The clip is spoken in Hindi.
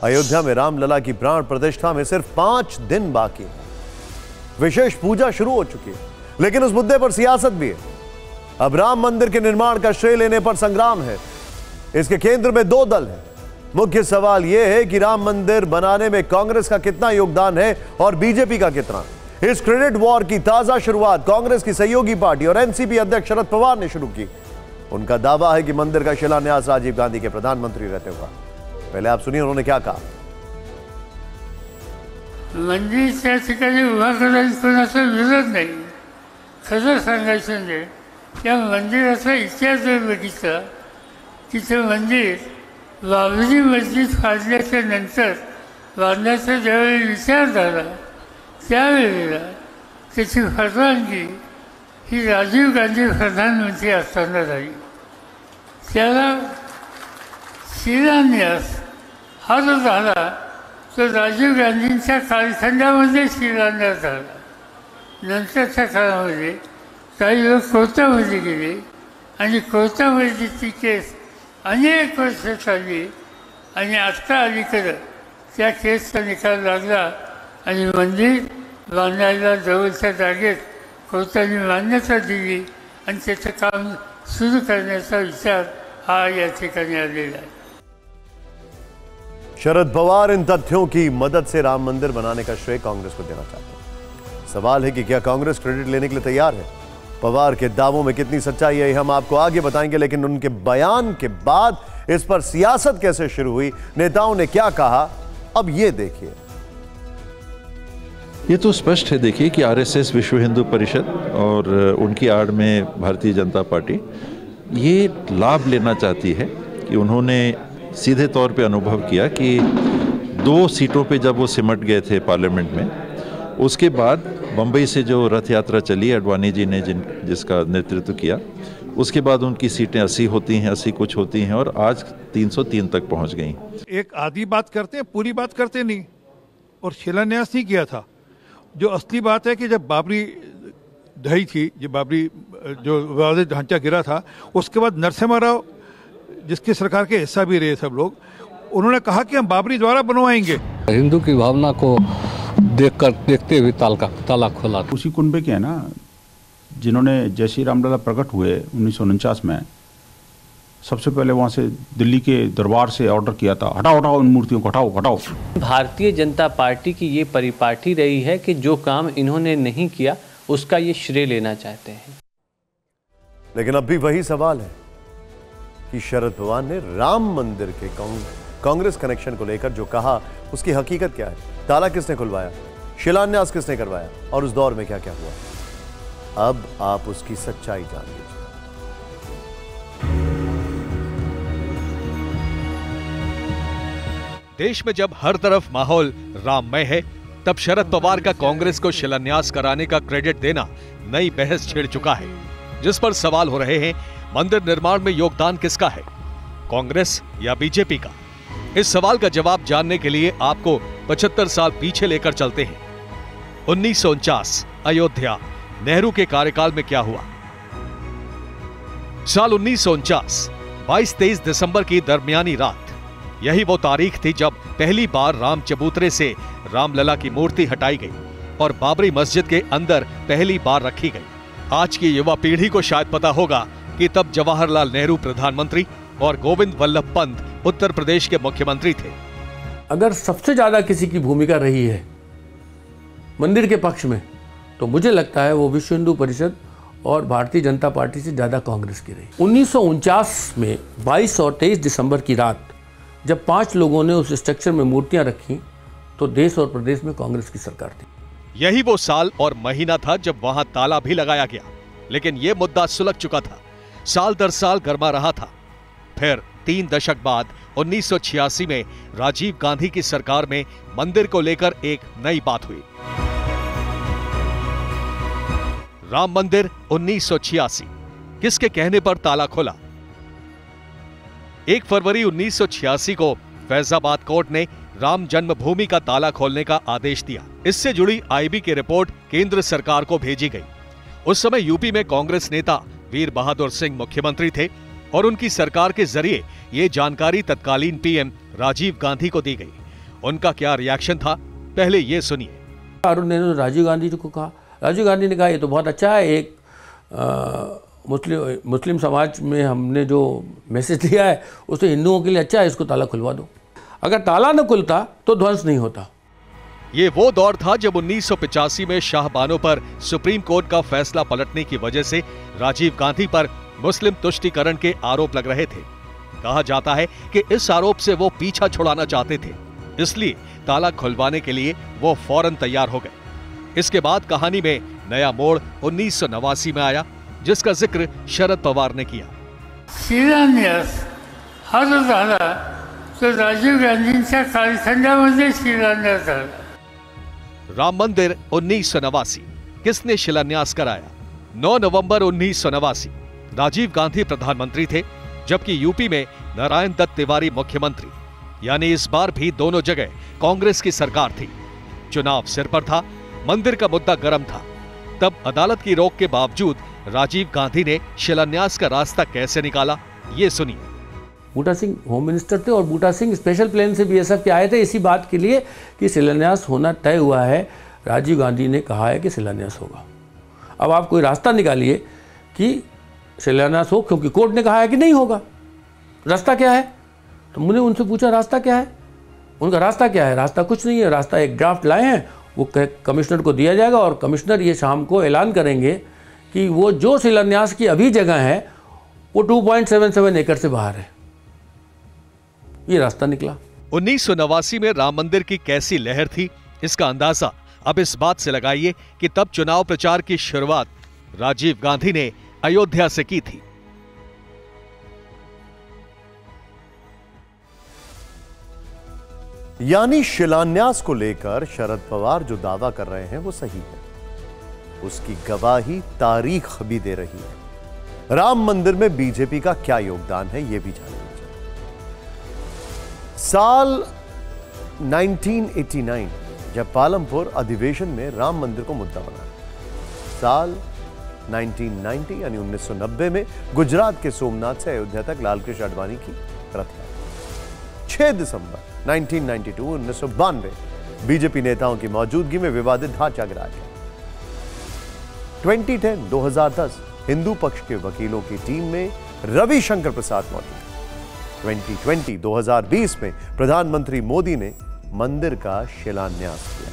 अयोध्या में रामलला की प्राण प्रतिष्ठा में सिर्फ 5 दिन बाकी है। विशेष पूजा शुरू हो चुकी है, लेकिन उस मुद्दे पर सियासत भी है। अब राम मंदिर के निर्माण का श्रेय लेने पर संग्राम है। इसके केंद्र में 2 दल हैं। मुख्य सवाल यह है कि राम मंदिर बनाने में कांग्रेस का कितना योगदान है और बीजेपी का कितना। इस क्रेडिट वॉर की ताजा शुरुआत कांग्रेस की सहयोगी पार्टी और एनसीपी अध्यक्ष शरद पवार ने शुरू की। उनका दावा है कि मंदिर का शिलान्यास राजीव गांधी के प्रधानमंत्री रहते हुआ। पहले आप सुनिए उन्होंने क्या कहा। मंदिर त्या ठिकाणी उभा करायचा कोणाचा विरोध नाही। खरं सांगायचं म्हणजे या मंदिराचा इतिहास जर बघितला, तिथे मंदिर बाबरी मस्जिद फाडल्याच्या नंतर बांधण्याचा ज्यावेळी विचार झाला, त्यावेळेला त्याची परवानगी ही राजीव गांधी प्रधानमंत्री असताना झाली। त्याला शिलान्यास हा जो झाला तो राजीव गांधींच्या कालखंडामध्ये शिलान्यास झाला। नंतरच्या काळामध्ये काही लोक कोर्टामध्ये गेले आणि कोर्टामध्ये ती केस अनेक वर्ष चालली आणि आत्ता अलीकडं त्या केसचा निकाल लागला आणि मंदिर बांधायला जवळच्या जागेत कोर्टाने मान्यता दिली आणि त्याचं काम सुरू करण्याचा विचार हा या ठिकाणी आलेला आहे। शरद पवार इन तथ्यों की मदद से राम मंदिर बनाने का श्रेय कांग्रेस को देना चाहते हैं। सवाल है कि क्या कांग्रेस क्रेडिट लेने के लिए तैयार है। पवार के दावों में कितनी सच्चाई है हम आपको आगे बताएंगे, लेकिन उनके बयान के बाद इस पर सियासत कैसे शुरू हुई, नेताओं ने क्या कहा, अब ये देखिए। ये तो स्पष्ट है देखिए कि आरएसएस विश्व हिंदू परिषद और उनकी आड़ में भारतीय जनता पार्टी ये लाभ लेना चाहती है कि उन्होंने सीधे तौर पे अनुभव किया कि 2 सीटों पे जब वो सिमट गए थे पार्लियामेंट में, उसके बाद बम्बई से जो रथ यात्रा चली अडवाणी जी ने जिसका नेतृत्व किया, उसके बाद उनकी सीटें 80 होती हैं, 80 कुछ होती हैं और आज 303 तक पहुंच गई। एक आधी बात करते हैं, पूरी बात करते नहीं, और शिलान्यास नहीं किया था। जो असली बात है कि जब बाबरी ढही थी, जो बाबरी जो वादे ढांचा गिरा था, उसके बाद नरसिम्हा राव जिसकी सरकार के हिस्सा भी रहे सब लोग, उन्होंने कहा कि हम बाबरी द्वारा बनवाएंगे। हिंदू की भावना को देखते हुए ताला खोला। उसी कुनबे के है ना जिन्होंने जैसे रामलला प्रकट हुए 1949 में, सबसे पहले वहाँ से दिल्ली के दरबार से ऑर्डर किया था, हटाओ हटाओ इन मूर्तियों को, हटाओ हटाओ। भारतीय जनता पार्टी की ये परिपाटी रही है कि जो काम इन्होंने नहीं किया उसका ये श्रेय लेना चाहते हैं। लेकिन अब भी वही सवाल है कि शरद पवार ने राम मंदिर के कांग्रेस कनेक्शन को लेकर जो कहा उसकी हकीकत क्या है। ताला किसने खुलवाया, शिलान्यास किसने करवाया और उस दौर में क्या क्या हुआ। अब आप उसकी सच्चाई जान लीजिए। देश में जब हर तरफ माहौल राममय है, तब शरद पवार का कांग्रेस को शिलान्यास कराने का क्रेडिट देना नई बहस छेड़ चुका है, जिस पर सवाल हो रहे हैं मंदिर निर्माण में योगदान किसका है, कांग्रेस या बीजेपी का। इस सवाल का जवाब जानने के लिए आपको 75 साल पीछे लेकर चलते हैं। 1949 अयोध्या, नेहरू के कार्यकाल में क्या हुआ। साल 1949 22-23 दिसंबर की दरमियानी रात, यही वो तारीख थी जब पहली बार राम चबूतरे से रामलला की मूर्ति हटाई गई और बाबरी मस्जिद के अंदर पहली बार रखी गई। आज की युवा पीढ़ी को शायद पता होगा कि तब जवाहरलाल नेहरू प्रधानमंत्री और गोविंद वल्लभ पंत उत्तर प्रदेश के मुख्यमंत्री थे। अगर सबसे ज्यादा किसी की भूमिका रही है मंदिर के पक्ष में, तो मुझे लगता है वो विश्व हिंदू परिषद और भारतीय जनता पार्टी से ज्यादा कांग्रेस की रही। 1949 में 22 और 23 दिसंबर की रात जब 5 लोगों ने उस स्ट्रक्चर में मूर्तियां रखी, तो देश और प्रदेश में कांग्रेस की सरकार थी। यही वो साल और महीना था जब वहां ताला भी लगाया गया, लेकिन यह मुद्दा सुलझ चुका था, साल दर साल गरमा रहा था। फिर 3 दशक बाद 1986 में राजीव गांधी की सरकार में मंदिर को लेकर एक नई बात हुई। राम मंदिर 1986 किसके कहने पर ताला खोला। 1 फरवरी 1986 को फैजाबाद कोर्ट ने राम जन्मभूमि का ताला खोलने का आदेश दिया। इससे जुड़ी आईबी की रिपोर्ट केंद्र सरकार को भेजी गई। उस समय यूपी में कांग्रेस नेता वीर बहादुर सिंह मुख्यमंत्री थे और उनकी सरकार के जरिए ये जानकारी तत्कालीन पीएम राजीव गांधी को दी गई। उनका क्या रिएक्शन था, पहले ये सुनिए। अरुण नेहरू ने राजीव गांधी जी को कहा, राजीव गांधी ने कहा ये तो बहुत अच्छा है, एक मुस्लिम समाज में हमने जो मैसेज दिया है उससे हिंदुओं के लिए अच्छा है, इसको ताला खुलवा दो। अगर ताला न खुलता तो ध्वंस नहीं होता। ये वो दौर था जब 1985 में शाहबानो पर सुप्रीम कोर्ट का फैसला पलटने की वजह से राजीव गांधी पर मुस्लिम तुष्टीकरण के आरोप लग रहे थे। कहा जाता है कि इस आरोप से वो पीछा छुड़ाना चाहते थे, इसलिए ताला खुलवाने के लिए वो फौरन तैयार हो गए। इसके बाद कहानी में नया मोड़ 1989 में आया, जिसका जिक्र शरद पवार ने किया। शिलान्यास हा जो झाला तो राजीव गांधींच्या कालखंडामध्ये शिलान्यास झाला। राम मंदिर 1989 किसने शिलान्यास कराया? 9 नवंबर 1989 राजीव गांधी प्रधानमंत्री थे, जबकि यूपी में नारायण दत्त तिवारी मुख्यमंत्री, यानी इस बार भी दोनों जगह कांग्रेस की सरकार थी। चुनाव सिर पर था, मंदिर का मुद्दा गर्म था। तब अदालत की रोक के बावजूद राजीव गांधी ने शिलान्यास का रास्ता कैसे निकाला, ये सुनिए। बूटा सिंह होम मिनिस्टर थे और बूटा सिंह स्पेशल प्लेन से बीएसएफ के आए थे इसी बात के लिए कि शिलान्यास होना तय हुआ है। राजीव गांधी ने कहा है कि शिलान्यास होगा। अब आप कोई रास्ता निकालिए कि शिलान्यास हो, क्योंकि कोर्ट ने कहा है कि नहीं होगा। रास्ता क्या है? तो मैंने उनसे पूछा रास्ता क्या है? उनका रास्ता क्या है? रास्ता कुछ नहीं है। रास्ता एक ड्राफ्ट लाए हैं, वो कमिश्नर को दिया जाएगा और कमिश्नर ये शाम को ऐलान करेंगे कि वो जो शिलान्यास की अभी जगह है वो 2.77 एकड़ से बाहर है। ये रास्ता निकला। 1989 में राम मंदिर की कैसी लहर थी, इसका अंदाजा अब इस बात से लगाइए कि तब चुनाव प्रचार की शुरुआत राजीव गांधी ने अयोध्या से की थी। यानी शिलान्यास को लेकर शरद पवार जो दावा कर रहे हैं वो सही है, उसकी गवाही तारीख भी दे रही है। राम मंदिर में बीजेपी का क्या योगदान है यह भी जान लीजिए। साल 1989 जब पालमपुर अधिवेशन में राम मंदिर को मुद्दा बना, साल 1990 यानी 1990 में गुजरात के सोमनाथ से अयोध्या तक लालकृष्ण आडवाणी की रथ यात्रा, 6 दिसंबर 1992 बीजेपी नेताओं की मौजूदगी में विवादित ढांचा गिराया गया। 2010 हिंदू पक्ष के वकीलों की टीम में रविशंकर प्रसाद मौजूद। 2020 में प्रधानमंत्री मोदी ने मंदिर का शिलान्यास किया।